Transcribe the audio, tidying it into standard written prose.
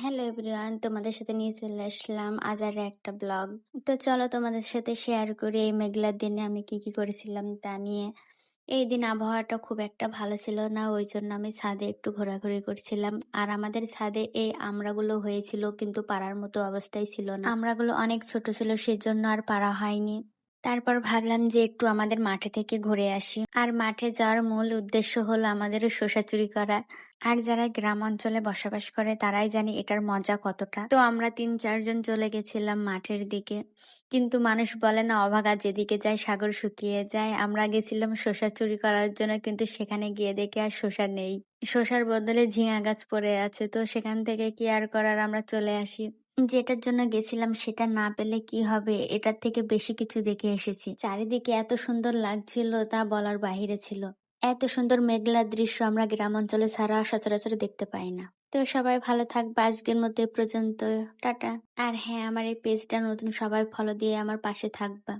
Hello everyone, তোমাদের সাথে নিয়ে চলে আসলাম আজ আর একটা ব্লগ। তো চলো তোমাদের সাথে শেয়ার করি এই মেঘলার দিনে আমি কি কি করেছিলাম তা নিয়ে। এই দিন আবহাওয়াটা খুব একটা ভালো ছিল না, ওই জন্য আমি ছাদে একটু ঘোরাঘুরি করছিলাম। আর আমাদের ছাদে এই আমড়াগুলো হয়েছিল, কিন্তু পাড়ার মতো অবস্থায় ছিল না, আমড়াগুলো অনেক ছোট ছিল, সেজন্য আর পাড়া হয়নি। তারপর ভাবলাম যে একটু আমাদের মাঠে থেকে ঘুরে আসি। আর মাঠে যাওয়ার মূল উদ্দেশ্য হলো আমাদের শসা চুরি করা। আর যারা গ্রাম অঞ্চলে বসবাস করে তারাই জানে এটার মজা কতটা। তো আমরা 3-4 জন চলে গেছিলাম মাঠের দিকে। কিন্তু মানুষ বলে না, অভাগা যেদিকে যায় সাগর শুকিয়ে যায়। আমরা গেছিলাম শসা চুরি করার জন্য, কিন্তু সেখানে গিয়ে দেখে আর শসা নেই। শসার বদলে ঝিঙা গাছ পড়ে আছে। তো সেখান থেকে কি আর করার, আমরা চলে আসি। যেটার জন্য গেছিলাম সেটা না পেলে কি হবে, এটার থেকে বেশি কিছু দেখে এসেছি। চারিদিকে এত সুন্দর লাগছিল তা বলার বাহিরে ছিল। এত সুন্দর মেঘলা দৃশ্য আমরা গ্রাম অঞ্চলে ছাড়া সচরাচর দেখতে পাই না। তো সবাই ভালো থাকবে, আজকের মধ্যে এ পর্যন্ত। টাটা। আর হ্যাঁ, আমার এই পেজটা নতুন, সবাই ফলো দিয়ে আমার পাশে থাকবা।